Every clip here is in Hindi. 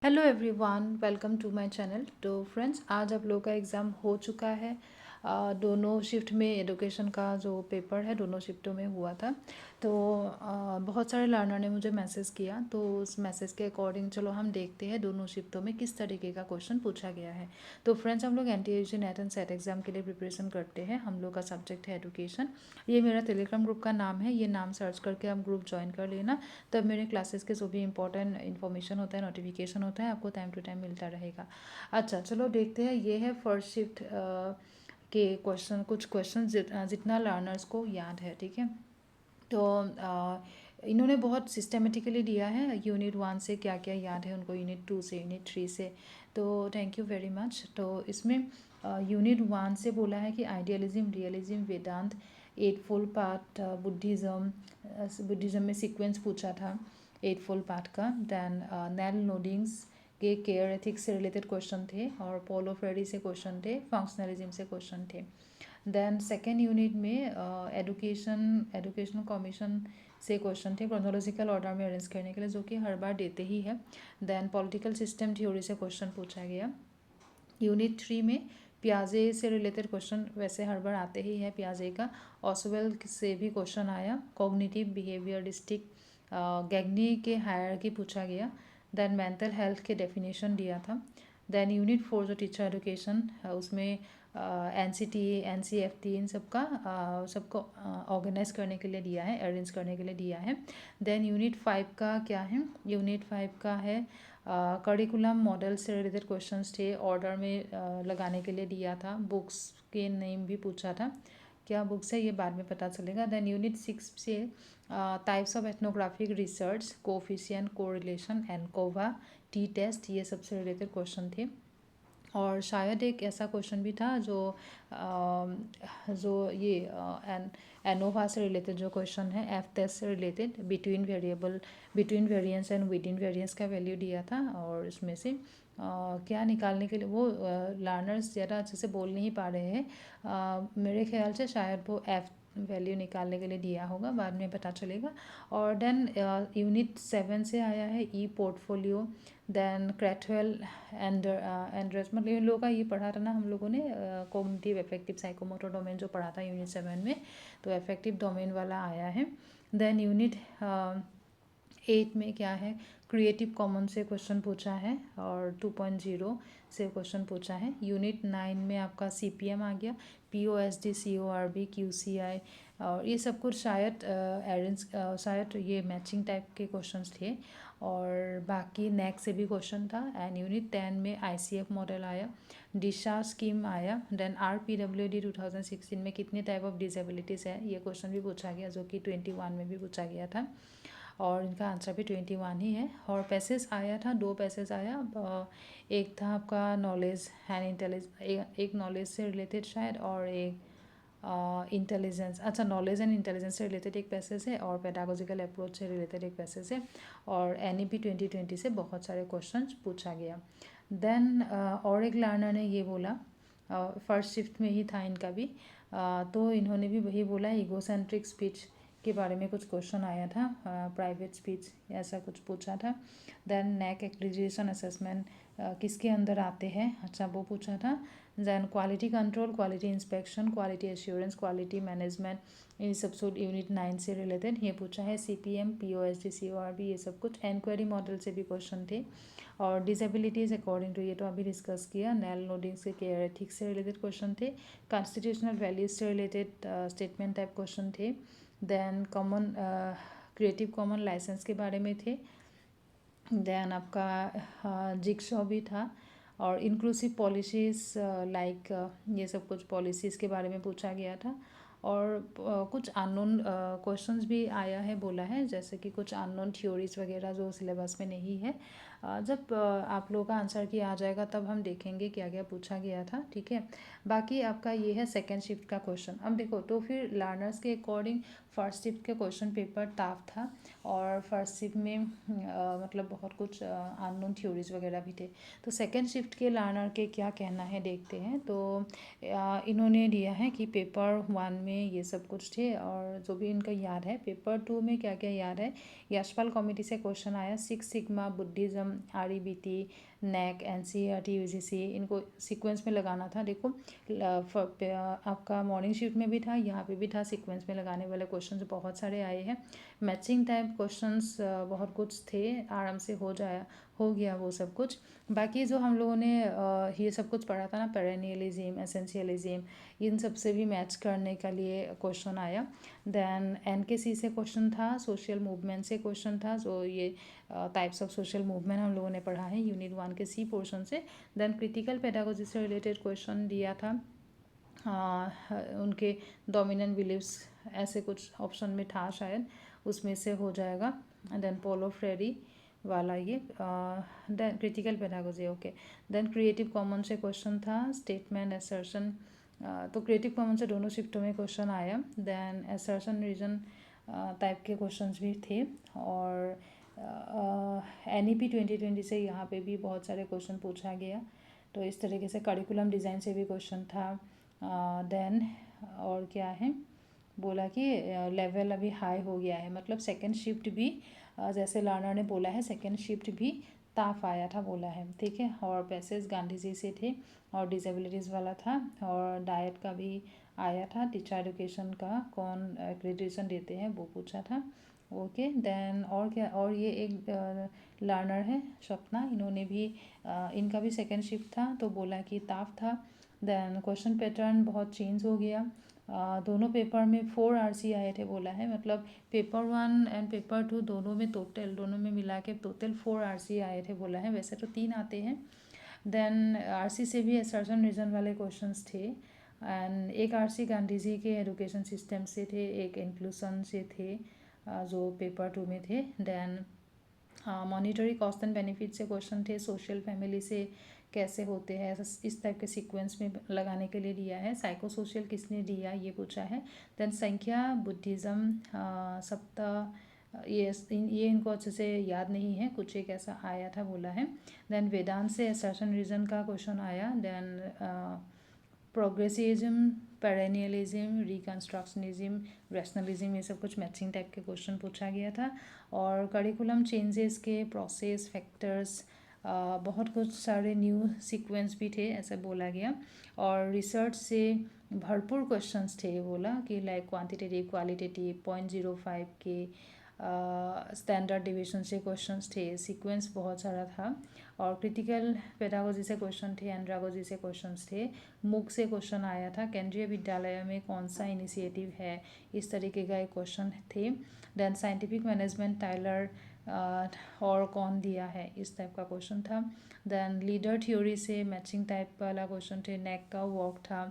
Hello everyone, welcome to my channel. तो फ्रेंड्स, आज आप लोगों का एग्ज़ाम हो चुका है। दोनों शिफ्ट में एडुकेशन का जो पेपर है दोनों शिफ्टों में हुआ था। तो बहुत सारे लर्नर ने मुझे मैसेज किया, तो उस मैसेज के अकॉर्डिंग चलो हम देखते हैं दोनों शिफ्टों में किस तरीके का क्वेश्चन पूछा गया है। तो फ्रेंड्स, हम लोग NTAG net and set exam के लिए प्रिपरेशन करते हैं। हम लोग का सब्जेक्ट है एडुकेशन। ये मेरा टेलीग्राम ग्रुप का नाम है, ये नाम सर्च करके आप ग्रुप ज्वाइन कर लेना। तब मेरे क्लासेस के जो भी इंपॉर्टेंट इन्फॉर्मेशन होता है, नोटिफिकेशन होता है, आपको टाइम टू टाइम मिलता रहेगा। अच्छा, चलो देखते हैं। ये है फर्स्ट शिफ्ट के क्वेश्चन, कुछ क्वेश्चन जितना लर्नर्स को याद है, ठीक है। तो इन्होंने बहुत सिस्टमेटिकली दिया है। यूनिट 1 से क्या क्या याद है उनको, यूनिट 2 से, यूनिट 3 से। तो थैंक यू वेरी मच। तो इसमें यूनिट 1 से बोला है कि idealism, realism, Vedanta, eight fold path, Buddhism. Buddhism में सीक्वेंस पूछा था एट फोल्ड पाथ का। दैन नेल नोडिंग्स के केयर एथिक्स से रिलेटेड क्वेश्चन थे, और पोलो फ्रेडी से क्वेश्चन थे, फंक्शनलिज्म से क्वेश्चन थे। देन सेकेंड यूनिट में एजुकेशनल कमीशन से क्वेश्चन थे क्रोनोलॉजिकल ऑर्डर में अरेंज करने के लिए, जो कि हर बार देते ही है। देन पॉलिटिकल सिस्टम थ्योरी से क्वेश्चन पूछा गया। यूनिट 3 में पियाजे से रिलेटेड क्वेश्चन वैसे हर बार आते ही है, पियाजे का। ऑसवेल से भी क्वेश्चन आया। कॉग्निटिव बिहेवियरिस्टिक गैग्नी के हायरार्की पूछा गया। देन मेंटल हेल्थ के डेफिनेशन दिया था। देन यूनिट 4 जो टीचर एजुकेशन, उसमें NCT, NCFT इन सबको ऑर्गेनाइज करने के लिए दिया है, अरेंज करने के लिए दिया है। देन यूनिट 5 का क्या है, यूनिट 5 का है करिकुलम मॉडल से रिलेटेड क्वेश्चंस थे, ऑर्डर में लगाने के लिए दिया था। बुक्स के नेम भी पूछा था, क्या बुक्स है ये बाद में पता चलेगा। देन यूनिट 6 से types of ethnographic research, coefficient, correlation, ANCOVA, t test, ये सबसे रिलेटेड क्वेश्चन थे। और शायद एक ऐसा क्वेश्चन भी था जो ये एनोवा से रिलेटेड जो क्वेश्चन है, एफ टेस्ट से related, between variance and with in variance का वैल्यू दिया था। और इसमें से क्या निकालने के लिए वो लर्नर्स ज़्यादा अच्छे से बोल नहीं पा रहे हैं। मेरे ख्याल से शायद वो एफ वैल्यू निकालने के लिए दिया होगा, बाद में पता चलेगा। और देन यूनिट 7 से आया है ई पोर्टफोलियो। देन क्रैथवेल एंड्रेस, मतलब इन लोगों का ये पढ़ा था ना हम लोगों ने, कॉग्निटिव अफेक्टिव साइकोमोटर डोमेन जो पढ़ा था यूनिट 7 में, तो अफेक्टिव डोमेन वाला आया है। देन यूनिट 8 में क्या है, क्रिएटिव कॉमन से क्वेश्चन पूछा है, और 2.0 से क्वेश्चन पूछा है। यूनिट 9 में आपका CPM आ गया, POSD, CORB, QCI, और ये सब कुछ शायद ये मैचिंग टाइप के क्वेश्चंस थे। और बाकी नेक्स्ट से भी क्वेश्चन था। एंड यूनिट 10 में ICF मॉडल आया, दिशा स्कीम आया। देन RPWD 2016 में कितने टाइप ऑफ डिसेबिलिटीज़ है, ये क्वेश्चन भी पूछा गया, जो कि 21 में भी पूछा गया था, और इनका आंसर भी 21 ही है। और पैसेज आया था, 2 पैसेज आया। एक था आपका नॉलेज एंड इंटेलिजेंस, एक नॉलेज से रिलेटेड शायद, और एक इंटेलिजेंस, अच्छा, नॉलेज एंड इंटेलिजेंस से रिलेटेड एक पैसेज है, और पेडागोजिकल अप्रोच से रिलेटेड एक पैसेज है। और NEP 2020 से बहुत सारे क्वेश्चन पूछा गया। देन और एक लर्नर ने ये बोला, फर्स्ट शिफ्ट में ही था इनका भी, तो इन्होंने भी वही बोला, ईगोसेंट्रिक स्पीच के बारे में कुछ क्वेश्चन आया था, प्राइवेट स्पीच ऐसा कुछ पूछा था। देन नेक एक्रीडिटेशन असेसमेंट किसके अंदर आते हैं, अच्छा, वो पूछा था। Then quality control, quality inspection, quality assurance, quality management, इन सब यूनिट 9 से रिलेटेड ये पूछा है। CPM, POSD, CORB, ये सब कुछ एनक्वायरी मॉडल से भी क्वेश्चन थे। और डिसेबिलिटीज़ अकॉर्डिंग टू, ये तो अभी डिस्कस किया। नेल नोडिंग से, केयर एथिक्स से रिलेटेड क्वेश्चन थे। कॉन्स्टिट्यूशनल वैल्यूज से रिलेटेड स्टेटमेंट टाइप क्वेश्चन थे। देन क्रिएटिव कॉमन लाइसेंस के बारे में थे। देन आपका जिक्सॉ भी था। और इंक्लूसिव पॉलिसीज़, लाइक ये सब कुछ पॉलिसीज़ के बारे में पूछा गया था। और कुछ अननोन क्वेश्चंस भी आया है, बोला है, जैसे कि कुछ अननोन थ्योरीज वगैरह जो सिलेबस में नहीं है। जब आप लोगों का आंसर की आ जाएगा तब हम देखेंगे क्या क्या पूछा गया था, ठीक है। बाकी आपका ये है सेकेंड शिफ्ट का क्वेश्चन। अब देखो, तो फिर लर्नर्स के अकॉर्डिंग फर्स्ट शिफ्ट के क्वेश्चन पेपर टफ था, और फर्स्ट शिफ्ट में मतलब बहुत कुछ अननोन थ्योरीज वगैरह भी थे। तो सेकेंड शिफ्ट के लर्नर के क्या कहना है देखते हैं। तो इन्होंने दिया है कि पेपर 1 में ये सब कुछ थे, और जो भी इनका याद है। पेपर 2 में क्या क्या याद है, यशपाल कमेटी से क्वेश्चन आया, 6 sigma, Buddhism, REBT, NEC, NCERT, UGC, इनको सीक्वेंस में लगाना था। देखो आपका मॉर्निंग शिफ्ट में भी था, यहाँ पे भी था, सीक्वेंस में लगाने वाले क्वेश्चंस बहुत सारे आए हैं। मैचिंग टाइप क्वेश्चंस बहुत कुछ थे, आराम से हो गया वो सब कुछ। बाकी जो हम लोगों ने ये सब कुछ पढ़ा था ना, पेरेनियलिज्म, एसेंशियलिज्म, इन सब से भी मैच करने के लिए क्वेश्चन आया। देन NKC से क्वेश्चन था, सोशल मूवमेंट से क्वेश्चन था, जो ये टाइप्स ऑफ सोशल मूवमेंट हम लोगों ने पढ़ा है यूनिट 1 के C पोर्शन से। देन क्रिटिकल पेडागोजी से रिलेटेड क्वेश्चन दिया था, उनके डोमिनेंट बिलीव्स ऐसे कुछ ऑप्शन में था शायद, उसमें से हो जाएगा। देन पोलो फ्रेडी वाला ये then critical pedagogy, okay. Then creative common से क्वेश्चन था, स्टेटमेंट, असर्शन, तो क्रिएटिव कॉमन से दोनों शिफ्टों में क्वेश्चन आया। देन असर्शन रीजन टाइप के क्वेश्चंस भी थे। और NEP 2020 से यहाँ पे भी बहुत सारे क्वेश्चन पूछा गया। तो इस तरीके से करिकुलम डिज़ाइन से भी क्वेश्चन था। देन और क्या है, बोला कि लेवल अभी हाई हो गया है, मतलब सेकंड शिफ्ट भी जैसे लर्नर ने बोला है, सेकंड शिफ्ट भी ताफ आया था बोला है, ठीक है। और पैसेज गांधी जी से थे और डिसेबिलिटीज़ वाला था, और डाइट का भी आया था, टीचर एजुकेशन का कौन एक्रेडिटेशन देते हैं वो पूछा था, ओके। देन और क्या, और ये एक लर्नर है सपना, इन्होंने भी इनका भी सेकंड शिफ्ट था, तो बोला कि ताफ था। देन क्वेश्चन पैटर्न बहुत चेंज हो गया, दोनों पेपर में 4 RC आए थे बोला है, मतलब पेपर 1 एंड पेपर 2 दोनों में मिला के टोटल 4 RC आए थे बोला है, वैसे तो 3 आते हैं। देन RC से भी असर्शन रीजन वाले क्वेश्चंस थे, एंड एक RC गांधी जी के एजुकेशन सिस्टम से थे, एक इंक्लूसन से थे जो पेपर 2 में थे। Then monetary cost and benefit से क्वेश्चन थे, सोशल फैमिली से कैसे होते हैं, इस टाइप के सीक्वेंस में लगाने के लिए दिया है। साइको सोशल किसने दिया ये पूछा है। देन संख्या, बुद्धिज़्म, सप्ताह, ये इनको अच्छे से याद नहीं है, कुछ एक ऐसा आया था बोला है। देन वेदांत से असर्शन रीजन का क्वेश्चन आया। देन प्रोग्रेसिज्म, पेरेनियलिज्म, रिकन्स्ट्रक्शनिज्म, रैशनलिज्म, ये सब कुछ मैचिंग टाइप के क्वेश्चन पूछा गया था। और करिकुलम चेंजेस के प्रोसेस, फैक्टर्स, बहुत कुछ सारे न्यू सीक्वेंस भी थे ऐसा बोला गया। और रिसर्च से भरपूर क्वेश्चंस थे बोला कि लाइक क्वांटिटेटिव, क्वालिटेटिव, 0.05 के स्टैंडर्ड डिवीजन से क्वेश्चंस थे, सीक्वेंस बहुत सारा था। और क्रिटिकल पेडागोजी से क्वेश्चन थे, एंड्रागोजी से क्वेश्चंस थे, मूक से क्वेश्चन आया था, केंद्रीय विद्यालय में कौन सा इनिशिएटिव है, इस तरीके का एक क्वेश्चन थे। देन साइंटिफिक मैनेजमेंट टाइलर और कौन दिया है, इस टाइप का क्वेश्चन था। देन लीडर थ्योरी से मैचिंग टाइप वाला क्वेश्चन थे, नेक का वर्क था।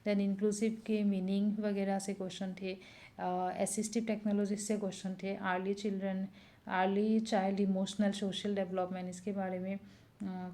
देन इंक्लूसिव के मीनिंग वगैरह से क्वेश्चन थे, असिस्टिव टेक्नोलॉजी से क्वेश्चन थे, early child emotional social development, इसके बारे में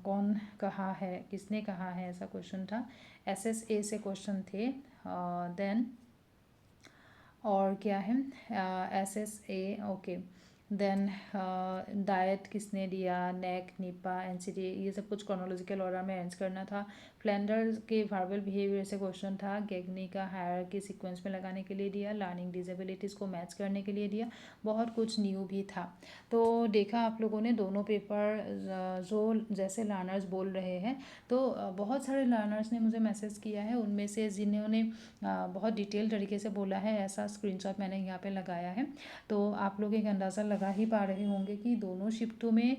कौन कहा है, किसने कहा है, ऐसा क्वेश्चन था। SSA से क्वेश्चन थे। देन और क्या है, SSA, ओके। देन डाइट किसने दिया, नेक, निपा, NCT, ये सब कुछ क्रोनोलॉजिकल ऑर्डर में अरेंज करना था। फ्लैंडर के वर्बल बिहेवियर से क्वेश्चन था, गेगनी का हायरार्की सीक्वेंस में लगाने के लिए दिया, लर्निंग डिसेबिलिटीज़ को मैच करने के लिए दिया, बहुत कुछ न्यू भी था। तो देखा आप लोगों ने दोनों पेपर, जो जैसे लर्नर्स बोल रहे हैं, तो बहुत सारे लर्नर्स ने मुझे मैसेज किया है, उनमें से जिन्होंने बहुत डिटेल तरीके से बोला है, ऐसा स्क्रीनशॉट मैंने यहाँ पे लगाया है। तो आप लोग एक अंदाज़ा लगा ही पा रहे होंगे कि दोनों शिफ्टों में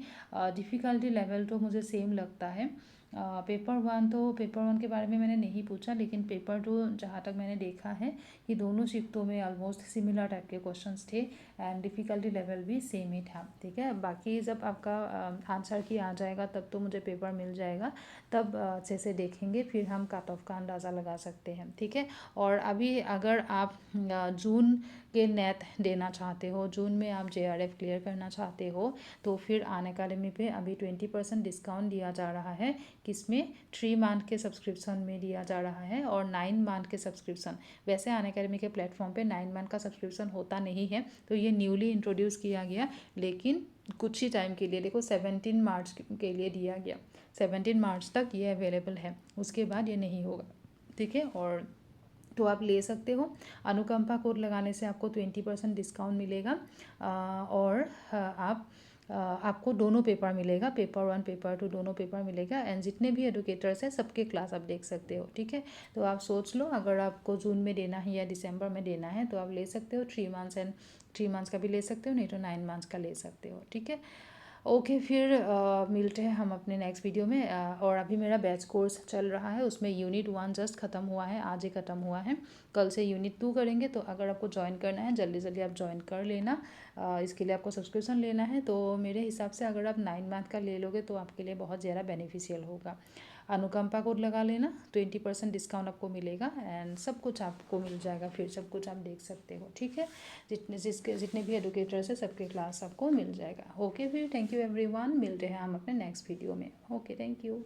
डिफ़िकल्टी लेवल तो मुझे सेम लगता है। पेपर 1 के बारे में मैंने नहीं पूछा, लेकिन पेपर 2 जहाँ तक मैंने देखा है कि दोनों शिफ्टों में ऑलमोस्ट सिमिलर टाइप के क्वेश्चंस थे, एंड डिफ़िकल्टी लेवल भी सेम ही था, ठीक है। बाकी जब आपका आंसर की आ जाएगा तब तो मुझे पेपर मिल जाएगा, तब अच्छे से देखेंगे, फिर हम कट ऑफ का अंदाज़ा लगा सकते हैं, ठीक है। और अभी अगर आप जून के नेट देना चाहते हो, जून में आप JRF क्लियर करना चाहते हो, तो फिर अनअकैडमी पे अभी 20% डिस्काउंट दिया जा रहा है, किसमें, 3 मंथ के सब्सक्रिप्शन में दिया जा रहा है, और 9 मंथ के सब्सक्रिप्शन। वैसे अनअकैडमी के प्लेटफॉर्म पे 9 मंथ का सब्सक्रिप्शन होता नहीं है, तो ये न्यूली इंट्रोड्यूस किया गया, लेकिन कुछ ही टाइम के लिए, देखो 17 मार्च के लिए दिया गया, 17 मार्च तक ये अवेलेबल है, उसके बाद ये नहीं होगा, ठीक है। और तो आप ले सकते हो, अनुकंपा कोड लगाने से आपको 20% डिस्काउंट मिलेगा, और आप आपको दोनों पेपर मिलेगा, पेपर 1 पेपर 2 दोनों पेपर मिलेगा। एंड जितने भी एडुकेटर्स हैं सबके क्लास आप देख सकते हो, ठीक है। तो आप सोच लो, अगर आपको जून में देना है या दिसंबर में देना है तो आप ले सकते हो 3 मंथ्स, एंड 3 मंथ्स का भी ले सकते हो, नहीं तो 9 मंथ्स का ले सकते हो, ठीक है। ओके, फिर मिलते हैं हम अपने नेक्स्ट वीडियो में। और अभी मेरा बैच कोर्स चल रहा है, उसमें यूनिट 1 जस्ट ख़त्म हुआ है, आज ही ख़त्म हुआ है। कल से यूनिट 2 करेंगे। तो अगर आपको ज्वाइन करना है जल्दी जल्दी आप ज्वाइन कर लेना। इसके लिए आपको सब्सक्रिप्शन लेना है। तो मेरे हिसाब से अगर आप 9 मंथ का ले लोगे तो आपके लिए बहुत ज़्यादा बेनिफिशियल होगा। अनुकंपा कोड लगा लेना, 20% डिस्काउंट आपको मिलेगा। एंड सब कुछ आपको मिल जाएगा, फिर सब कुछ आप देख सकते हो, ठीक है। जितने भी एडुकेटर्स हैं सबके क्लास आपको मिल जाएगा। ओके, फिर थैंक यू एवरीवन, मिलते हैं हम अपने नेक्स्ट वीडियो में। Okay, thank you.